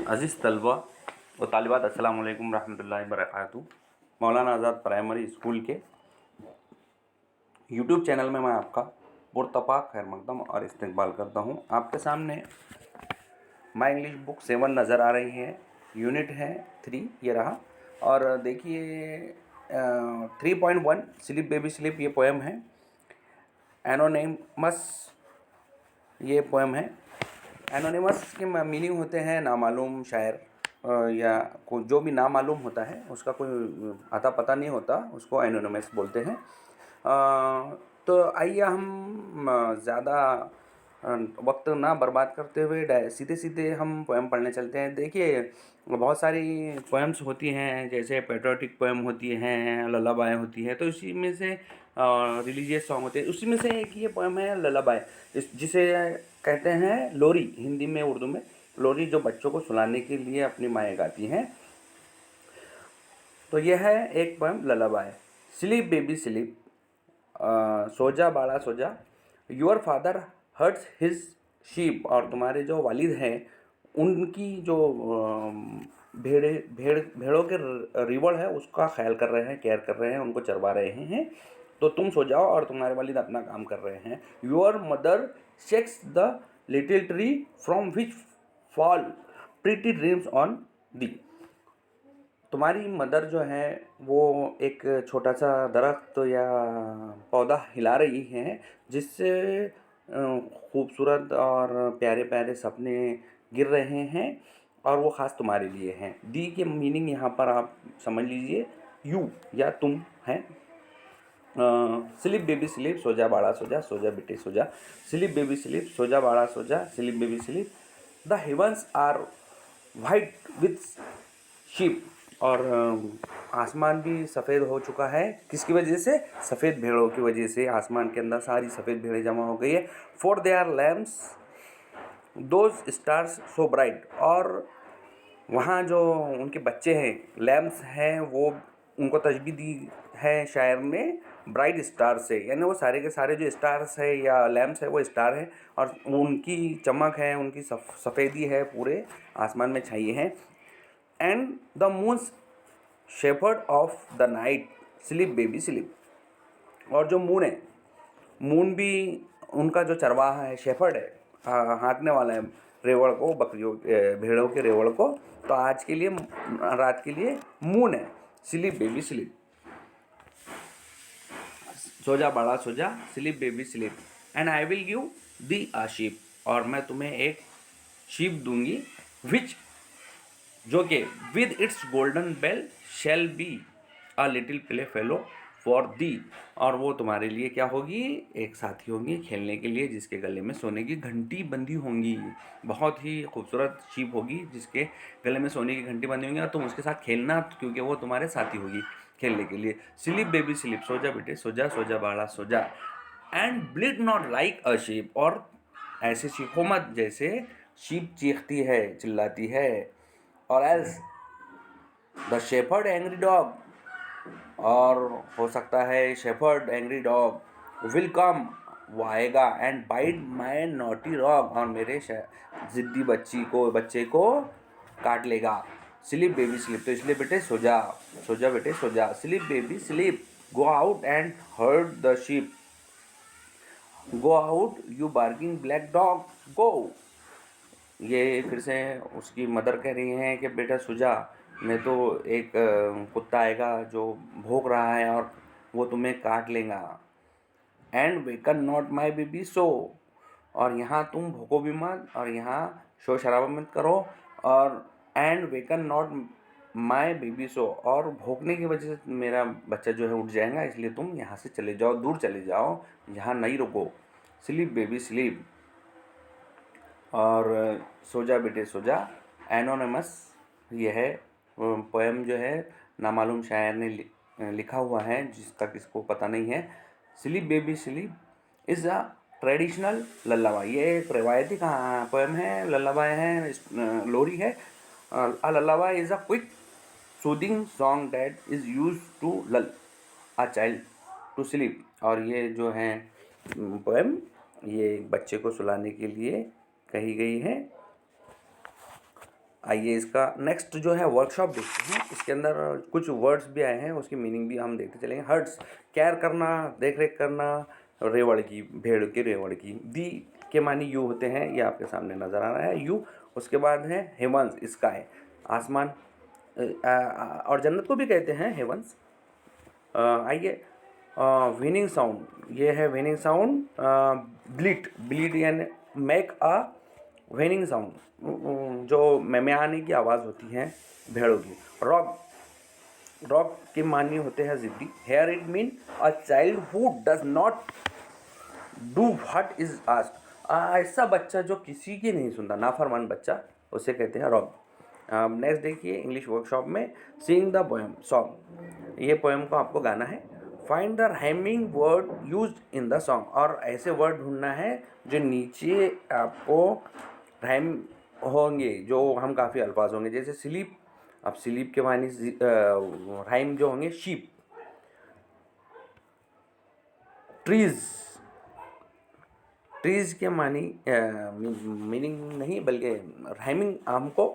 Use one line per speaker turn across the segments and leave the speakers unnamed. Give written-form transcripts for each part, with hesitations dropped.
अज़ीज़ तलबा व तालिबात, अस्सलामु अलैकुम रहमतुल्लाहि व बरकातहू। मौलाना आज़ाद प्राइमरी स्कूल के यूट्यूब चैनल में मैं आपका पुरतपाक खैर मकदम और इस्तकबाल करता हूँ। आपके सामने माई इंग्लिश बुक 7 नज़र आ रही है। यूनिट है 3, ये रहा। और देखिए 3.1 स्लीप बेबी स्लीप ये पोएम है। एनोनिमस ये पोएम है। एनोनिमस के मीनिंग होते हैं नामालूम शायर, या जो भी नामालूम होता है उसका कोई अता पता नहीं होता, उसको एनोनिमस बोलते हैं। तो आइए हम ज़्यादा वक्त ना बर्बाद करते हुए सीधे सीधे हम पोएम पढ़ने चलते हैं। देखिए बहुत सारी पोएम्स होती हैं, जैसे पेट्रियोटिक पोएम होती हैं, लल्लाबाएँ होती है, तो इसी में से रिलीजियस सॉन्ग होते हैं। उसी में से एक ये पोएम है लल्लाबाएँ, जिसे कहते हैं लोरी, हिंदी में उर्दू में लोरी, जो बच्चों को सुलाने के लिए अपनी माएँ गाती हैं। तो यह है एक poem lullaby. Sleep baby sleep, सो जा बाड़ा सो जा, your father herds his sheep. और तुम्हारे जो वालिद हैं उनकी जो भेड़ों के रिवड़ है उसका ख्याल कर रहे हैं, केयर कर रहे हैं, उनको चरवा रहे हैं। तो तुम सो जाओ और तुम्हारे वालिद अपना काम कर रहे हैं। Your mother shakes the little tree from which fall pretty dreams on the. तुम्हारी मदर जो है वो एक छोटा सा दरख्त या पौधा हिला रही है, जिससे खूबसूरत और प्यारे प्यारे सपने गिर रहे हैं, और वो ख़ास तुम्हारे लिए हैं। दी के मीनिंग यहाँ पर आप समझ लीजिए यू या तुम हैं। स्लीप बेबी स्लीप, सो जा बाड़ा सो जा, सो जा बेटे सो जा। स्लीप बेबी स्लीप, सो जा बाड़ा सो जा, sleep baby sleep. The heavens are white with sheep. और आसमान भी सफ़ेद हो चुका है, किसकी वजह से? सफ़ेद भेड़ों की वजह से। आसमान के अंदर सारी सफ़ेद भेड़ें जमा हो गई है। For they are lambs those stars so bright. और वहाँ जो उनके बच्चे हैं, लैम्प्स हैं, वो उनको तशबीह दी है शायर ने ब्राइट स्टार से, यानी वो सारे के सारे जो स्टार्स है या लैम्प्स है वो स्टार है, और उनकी चमक है, उनकी सफ़ेदी है, पूरे आसमान में छाई है। And the moons shepherd of the night, sleep baby sleep. और जो मून है, मून भी उनका जो चरवाहा है, शेफर्ड है, हाँकने वाला है रेवड़ को, बकरियों भेड़ों के रेवड़ को। तो आज के लिए, रात के लिए मून है। स्लीप बेबी स्लीप, सो जा बड़ा सो जा, sleep baby sleep. And I will give thee a sheep. और मैं तुम्हें एक शीप दूंगी, विच जो कि with its golden bell shall be a little playfellow for thee. और वो तुम्हारे लिए क्या होगी? एक साथी होंगी खेलने के लिए, जिसके गले में सोने की घंटी बंधी होंगी। बहुत ही खूबसूरत शीप होगी जिसके गले में सोने की घंटी बंधी होंगी, और तुम उसके साथ खेलना, क्योंकि वो तुम्हारे साथी होगी खेलने के लिए। स्लीप बेबी स्लीप, सो जा बेटे सो जा, सो जा बाड़ा सो जा। And bleed not like a sheep. और ऐसे चीखो मत जैसे शीप चीखती है, चिल्लाती है। और else the shepherd angry dog. और हो सकता है shepherd angry dog will come, वो आएगा, and bite my naughty dog, और मेरे जिद्दी बच्चे को काट लेगा। स्लीप बेबी स्लीप, तो इसलिए बेटे सो जा, सो जा बेटे सो जा। Sleep baby sleep, go out and herd the sheep, go out you barking black dog go. ये फिर से उसकी मदर कह रही हैं कि बेटा सो जा, मैं तो एक कुत्ता आएगा जो भौंक रहा है और वो तुम्हें काट लेगा। And woken not my baby सो। और यहाँ तुम भौंको भी मत, और यहाँ शोर शराबा मत करो। और and woken not my baby सो, और भौंकने की वजह से मेरा बच्चा जो है उठ जाएगा, इसलिए तुम यहाँ से चले जाओ, दूर चले जाओ, यहाँ नहीं रुको। Sleep baby sleep. और सो जा बेटे सो जा। एनोनिमस, ये है पोएम जो है नामालूम शायर ने लिखा हुआ है, जिसका किसको पता नहीं है। Sleep baby sleep is a traditional lullaby, ये एक रिवायती कहाँ पोएम है, लल्लाबाई है, लोरी है। A lullaby is a quick soothing song that is use to lull a child to sleep. और ये जो है पोएम, ये बच्चे को सुलाने के लिए कही गई है। आइए इसका नेक्स्ट जो है वर्कशॉप देखते हैं। इसके अंदर कुछ वर्ड्स भी आए हैं, उसकी मीनिंग भी हम देखते चलेंगे। हर्ट्स, केयर करना, देख रेख करना। रेवड़ की, भेड़ की रेवड़ की। दी के मानी यू होते हैं, ये आपके सामने नज़र आ रहा है यू। उसके बाद है हेवंस, स्काई, आसमान। और जन्नत को भी कहते हैं हेवंस। आइए विनिंग साउंड, ये है विनिंग साउंड। ब्लीट, ब्लीट यानी मेक अ विनिंग साउंड, जो मेमयाने की आवाज़ होती है भेड़ों की। रॉक, रॉक के मानी होते हैं ज़िद्दी। Here it mean a child who does not do what is asked, ऐसा बच्चा जो किसी की नहीं सुनता, नाफरमान बच्चा, उसे कहते हैं रॉक। नेक्स्ट देखिए इंग्लिश वर्कशॉप में, सिंग द पोएम, सॉन्ग, ये पोएम को आपको गाना है। Find the rhyming word use in the song, और ऐसे वर्ड ढूंढना है जो नीचे आपको राइम होंगे, जो हम काफ़ी अल्फाज होंगे, जैसे स्लीप। अब स्लीप के मानी राइम जो होंगे शीप। ट्रीज, ट्रीज के मानी मीनिंग नहीं बल्कि राइमिंग हमको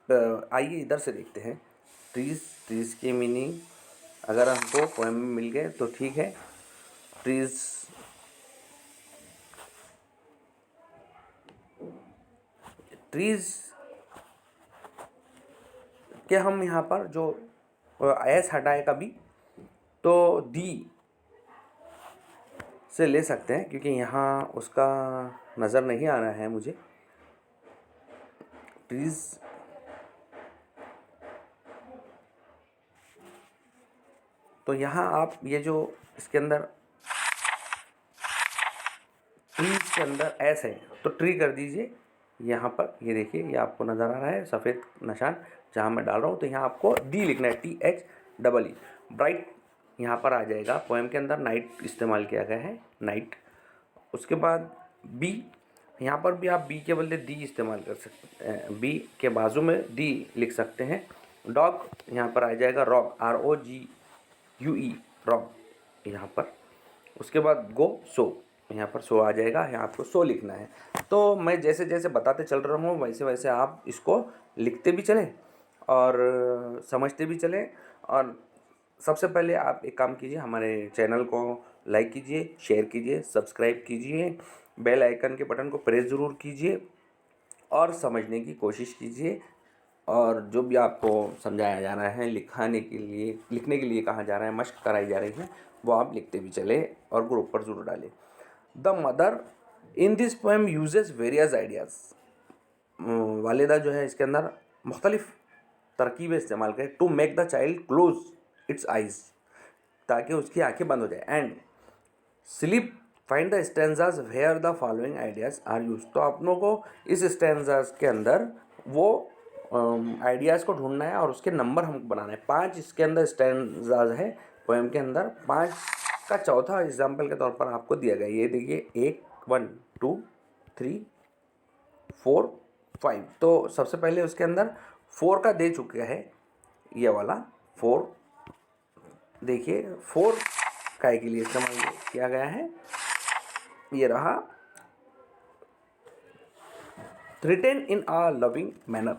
आइए इधर से देखते हैं। ट्रीज, ट्रीज के मीनिंग अगर हमको पोएम में मिल गए तो ठीक है। ट्रीज, ट्रीज के हम यहाँ पर जो एस हटाए कभी तो दी से ले सकते हैं, क्योंकि यहाँ उसका नज़र नहीं आ रहा है मुझे। ट्रीज, तो यहाँ आप ये जो इसके अंदर ट्रीज के अंदर एस है तो ट्री कर दीजिए यहाँ पर। ये देखिए, ये आपको नज़र आ रहा है सफ़ेद निशान जहाँ मैं डाल रहा हूँ, तो यहाँ आपको डी लिखना है, THEE। ब्राइट यहाँ पर आ जाएगा। पोएम के अंदर नाइट इस्तेमाल किया गया है, नाइट। उसके बाद बी, यहाँ पर भी आप बी के बदले दी इस्तेमाल कर सकते हैं, बी के बाजू में डी लिख सकते हैं। डॉग, यहाँ पर आ जाएगा रॉग, ROGUE, रॉग यहाँ पर। उसके बाद गो, सो, यहाँ पर सो आ जाएगा, यहाँ आपको सो लिखना है। तो मैं जैसे जैसे बताते चल रहा हूँ वैसे वैसे आप इसको लिखते भी चलें और समझते भी चलें। और सबसे पहले आप एक काम कीजिए, हमारे चैनल को लाइक कीजिए, शेयर कीजिए, सब्सक्राइब कीजिए, बेल आइकन के बटन को प्रेस ज़रूर कीजिए और समझने की कोशिश कीजिए। और जो भी आपको समझाया जा रहा है, लिखाने के लिए, लिखने के लिए कहा जा रहा है, मशक कराई जा रही है, वो आप लिखते भी चले और ग्रुप पर ज़रूर डालें। The mother in this poem uses various ideas, वालिदा जो है इसके अंदर मुख्तलिफ़ तरकीबें इस्तेमाल करें to make the child close its eyes, ताकि उसकी आंखें बंद हो जाए। And sleep, find the stanzas where the following ideas are use, तो अपनों को इस स्टैंजाज के अंदर वो आइडियाज़ को ढूंढना है और उसके नंबर हमको बनाना है। 5 इसके अंदर स्टैंजाज है पोएम के अंदर, 5 का चौथा एग्जाम्पल के तौर पर आपको दिया गया। ये देखिए, 1 2 3 4 5, तो सबसे पहले उसके अंदर 4 का दे चुका है, ये वाला 4। देखिए 4 काय के लिए इस्तेमाल किया गया है, ये रहा। Written in a loving manner,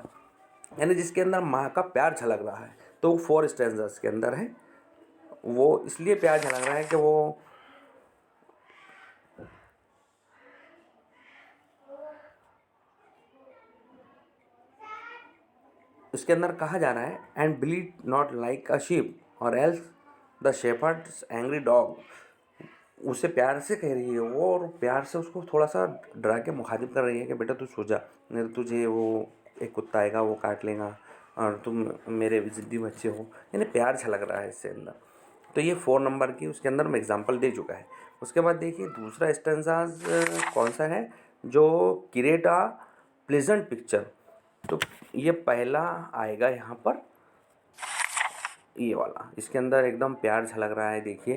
यानी जिसके अंदर माँ का प्यार झलक रहा है, तो 4 स्टैंजास के अंदर है। वो इसलिए प्यार झलक रहा है कि वो उसके अंदर कहा जा रहा है, and bleed not like a sheep or else the shepherd's angry dog, उसे प्यार से कह रही है वो, और प्यार से उसको थोड़ा सा डरा के मुखातिब कर रही है कि बेटा तू सो जा, नहीं तो तुझे वो एक कुत्ता आएगा वो काट लेगा और तुम मेरे ज़िद्दी बच्चे हो, यानी प्यार झलक रहा है इससे अंदर। तो ये 4 नंबर की उसके अंदर मैं एग्जांपल दे चुका है। उसके बाद देखिए दूसरा स्टेंजाज कौन सा है, जो क्रिएट अ प्लेजेंट पिक्चर, तो ये पहला आएगा यहाँ पर, ये वाला। इसके अंदर एकदम प्यार झलक रहा है। देखिए,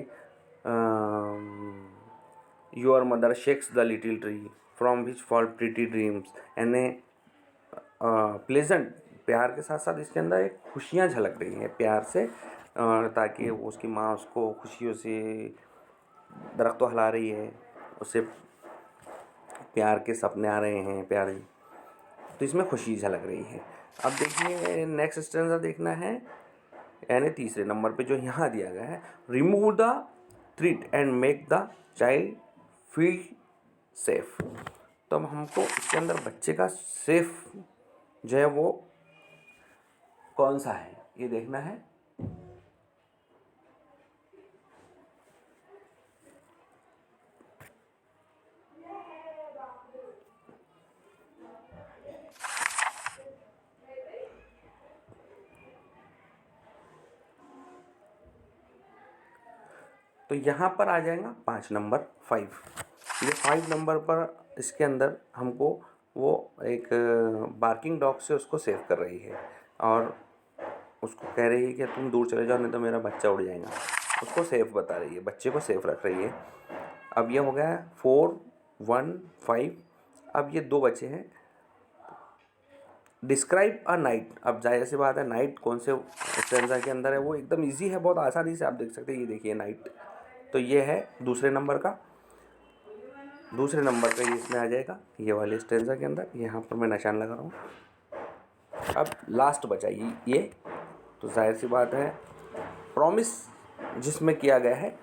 your mother shakes the little tree from which fall pretty dreams, यानी प्लेजेंट, प्यार के साथ साथ इसके अंदर एक खुशियाँ झलक रही हैं प्यार से, ताकि उसकी माँ उसको खुशियों से दरख्त हिला रही है, उसे प्यार के सपने आ रहे हैं, प्यार तो इसमें खुशी झलक रही है। अब देखिए नेक्स्ट स्टेंजा देखना है, यानी तीसरे नंबर पे जो यहाँ दिया गया है, remove the threat and make the child feel safe. तो अब हमको इसके अंदर बच्चे का सेफ जो है वो कौन सा है ये देखना है। तो यहाँ पर आ जाएगा 5 नंबर 5। ये 5 नंबर पर इसके अंदर हमको वो एक बार्किंग डॉग से उसको सेव कर रही है और उसको कह रही है कि तुम दूर चले जाओ नहीं तो मेरा बच्चा उड़ जाएगा। उसको सेफ बता रही है, बच्चे को सेफ रख रही है। अब ये हो गया 4 1 5। अब ये 2 बचे हैं। Describe a night. अब जाहिर सी बात है नाइट कौन से स्टेंजा के अंदर है, वो एकदम इजी है, बहुत आसानी से आप देख सकते हैं। ये देखिए नाइट, तो ये है दूसरे नंबर का ये इसमें आ जाएगा, ये वाले स्टेंजा के अंदर। यहाँ पर मैं निशान लगा रहा हूँ। अब लास्ट बचा ये, तो जाहिर सी बात है प्रॉमिस जिसमें किया गया है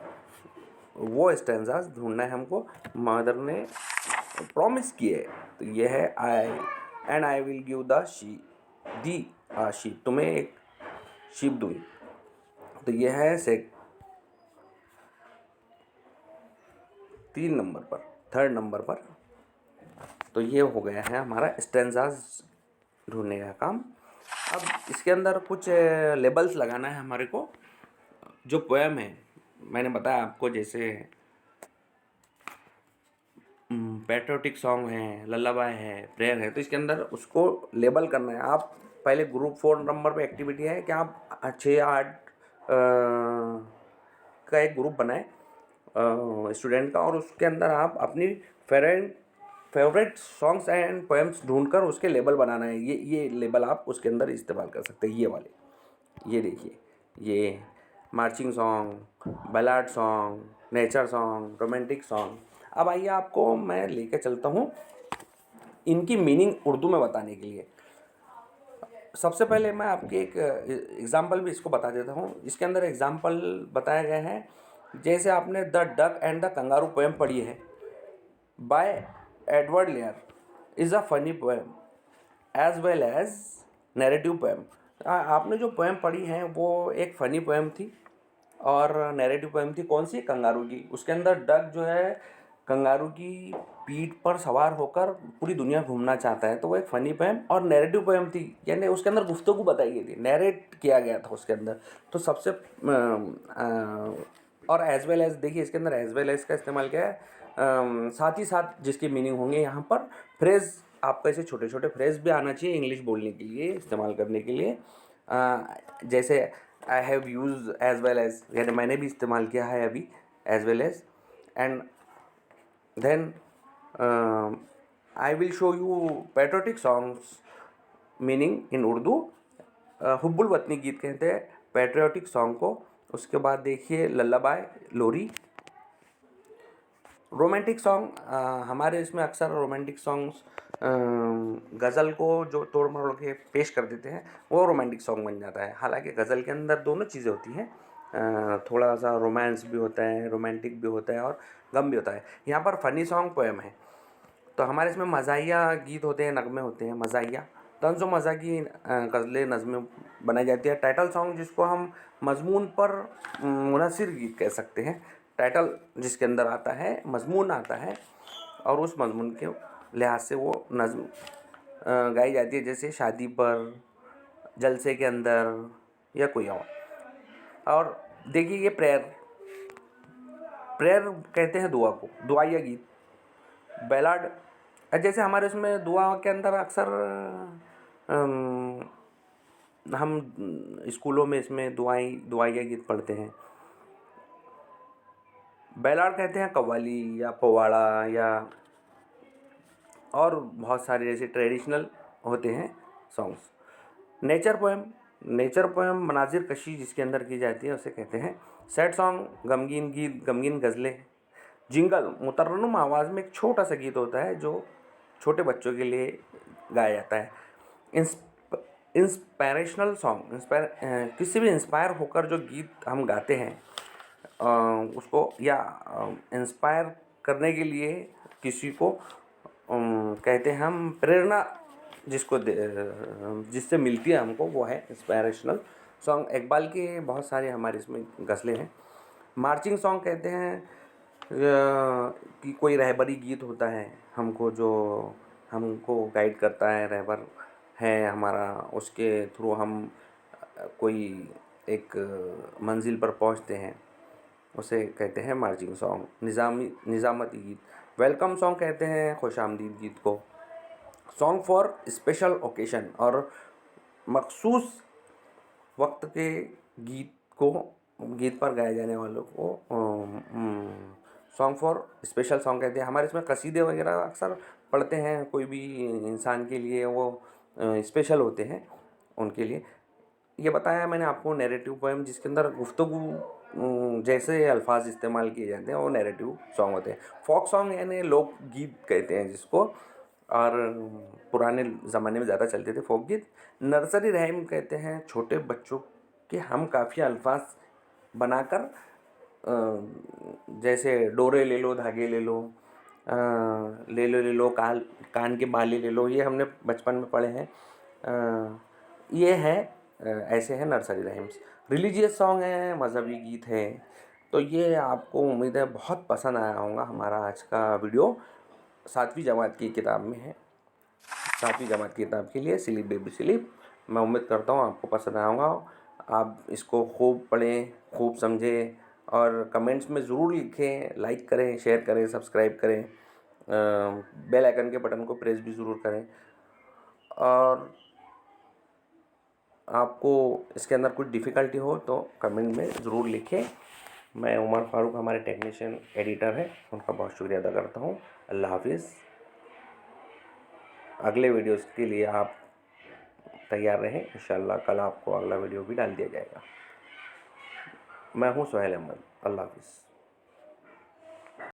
वो स्टेंजास ढूंढना है हमको। मदर ने प्रॉमिस की है, तो ये है आई विल गिव द शीप, तुम्हें एक शीप दूंगी। तो ये है 3 नंबर पर, 3rd नंबर पर। तो ये हो गया है हमारा स्टेंजास ढूंढने का काम। अब इसके अंदर कुछ लेबल्स लगाना है हमारे को। जो पोएम है मैंने बताया आपको, जैसे पैट्रियोटिक सॉन्ग है, लल्लाबाय है, प्रेयर है, तो इसके अंदर उसको लेबल करना है। आप पहले ग्रुप 4 नंबर पे एक्टिविटी है कि आप 6-8 का एक ग्रुप बनाए स्टूडेंट का, और उसके अंदर आप अपनी फेवरेट सॉन्ग्स एंड पोएम्स ढूंढकर उसके लेबल बनाना है। ये लेबल आप उसके अंदर इस्तेमाल कर सकते हैं। ये वाले, ये देखिए, ये marching song, ballad song, nature song, romantic song. अब आइए आपको मैं लेके चलता हूँ इनकी मीनिंग उर्दू में बताने के लिए। सबसे पहले मैं आपके एक एग्ज़ाम्पल भी इसको बता देता हूँ। इसके अंदर एग्ज़ाम्पल बताया गया है, जैसे आपने the duck and the kangaroo poem पढ़ी है by Edward Lear, is a funny poem as well as narrative poem. आपने जो पोएम पढ़ी है वो एक फ़नी पोएम थी और नैरेटिव पोएम थी। कौन सी? कंगारू की। उसके अंदर डक जो है कंगारू की पीठ पर सवार होकर पूरी दुनिया घूमना चाहता है, तो वो एक फ़नी पोएम और नैरेटिव पोएम थी, यानी उसके अंदर गुफ्तगू बताई गई थी, नैरेट किया गया था उसके अंदर। तो सबसे और एज वेल एज, देखिए इसके अंदर एज वेल एज का इस्तेमाल किया है, साथ ही साथ जिसकी मीनिंग होंगे यहाँ पर। फ्रेज़, आपको ऐसे छोटे छोटे फ्रेज़ भी आना चाहिए इंग्लिश बोलने के लिए, इस्तेमाल करने के लिए। जैसे I have use as well as, यानी मैंने भी इस्तेमाल किया है अभी as well as. And then I will show you patriotic songs meaning in Urdu. हुब्बुल वतनी गीत कहते हैं पैट्रियोटिक सॉन्ग को। उसके बाद देखिए लल्लाबाय, लोरी। रोमांटिक सॉन्ग, हमारे इसमें अक्सर रोमांटिक सॉन्ग्स गज़ल को जो तोड़ मरोड़ के पेश कर देते हैं वो रोमांटिक सॉन्ग बन जाता है। हालांकि गज़ल के अंदर दोनों चीज़ें होती हैं, थोड़ा सा रोमांस भी होता है, रोमांटिक भी होता है और गम भी होता है। यहाँ पर फ़नी सॉन्ग पोएम है, तो हमारे इसमें मज़ाहिया गीत होते हैं, नगमे होते हैं, मज़ाहिया तंज़ व मज़ा की गज़लें नज़में बनाई जाती है। टाइटल सॉन्ग जिसको हम मज़मून पर मुनहसिर गीत कह सकते हैं। टाइटल जिसके अंदर आता है, मज़मून आता है और उस मज़मून के लिहाज से वो नज़्म गाई जाती है, जैसे शादी पर, जलसे के अंदर या कोई और देखिए ये प्रेयर कहते हैं दुआ को, दुआया गीत। बैलाड, जैसे हमारे उसमें दुआ के अंदर अक्सर हम स्कूलों में इसमें दुआया गीत पढ़ते हैं। बैलाड कहते हैं कव्वाली या पोवाड़ा या और बहुत सारे जैसे ट्रेडिशनल होते हैं सॉन्ग्स। नेचर पोएम मनाजिर कशी जिसके अंदर की जाती है उसे कहते हैं सैड सॉन्ग, गमगीन गीत, गमगीन गज़लें। जिंगल, मुतर्रनुम आवाज़ में एक छोटा सा गीत होता है जो छोटे बच्चों के लिए गाया जाता है। इंस्पायरेशनल सॉन्ग, किसी भी इंस्पायर होकर जो गीत हम गाते हैं उसको या इंस्पायर करने के लिए किसी को कहते हैं हम प्रेरणा, जिससे मिलती है हमको, वो है इंस्पायरेशनल सॉन्ग। इकबाल के बहुत सारे हमारे इसमें गज़लें हैं। मार्चिंग सॉन्ग कहते हैं कि कोई रहबरी गीत होता है हमको, जो हमको गाइड करता है, रहबर है हमारा, उसके थ्रू हम कोई एक मंजिल पर पहुंचते हैं, उसे कहते हैं मार्चिंग सॉन्ग। निज़ामती गीत, वेलकम सॉन्ग कहते हैं खुशामदीद गीत को। सॉन्ग फॉर स्पेशल ओकेशन, और मखसूस वक्त के गीत पर गाए जाने वालों को सॉन्ग फॉर स्पेशल सॉन्ग कहते हैं। हमारे इसमें कसीदे वगैरह अक्सर पढ़ते हैं, कोई भी इंसान के लिए वो स्पेशल होते हैं उनके लिए। ये बताया मैंने आपको नैरेटिव पोएम, जिसके अंदर गुफ्तगू जैसे अल्फाज इस्तेमाल किए जाते हैं, वो नैरेटिव सॉन्ग होते हैं। फोक सॉन्ग यानी लोकगीत कहते हैं जिसको, और पुराने ज़माने में ज़्यादा चलते थे फोक गीत। नर्सरी राइम कहते हैं छोटे बच्चों के हम काफ़ी अल्फाज बनाकर, जैसे डोरे ले लो, धागे ले लो, ले लो कान के बाले ले लो, ये हमने बचपन में पढ़े हैं। ये है ऐसे हैं नर्सरी राइम्स। रिलीजियस सॉन्ग हैं, मज़हबी गीत हैं। तो ये आपको उम्मीद है बहुत पसंद आया होगा हमारा आज का वीडियो। 7वीं जमात की किताब में है, 7वीं जमात की किताब के लिए स्लीप बेबी स्लीप। मैं उम्मीद करता हूँ आपको पसंद आया होगा। आप इसको खूब पढ़ें, खूब समझें, और कमेंट्स में ज़रूर लिखें, लाइक करें, शेयर करें, सब्सक्राइब करें, बेल आइकन के बटन को प्रेस भी ज़रूर करें। और आपको इसके अंदर कुछ डिफ़िकल्टी हो तो कमेंट में ज़रूर लिखें। मैं उमर फारूक, हमारे टेक्नीशियन एडिटर हैं, उनका बहुत शुक्रिया अदा करता हूँ। अल्लाह हाफिज़। अगले वीडियोस के लिए आप तैयार रहें, इंशाल्लाह कल आपको अगला वीडियो भी डाल दिया जाएगा। मैं हूँ सोहेल अहमद। अल्लाह हाफिज़।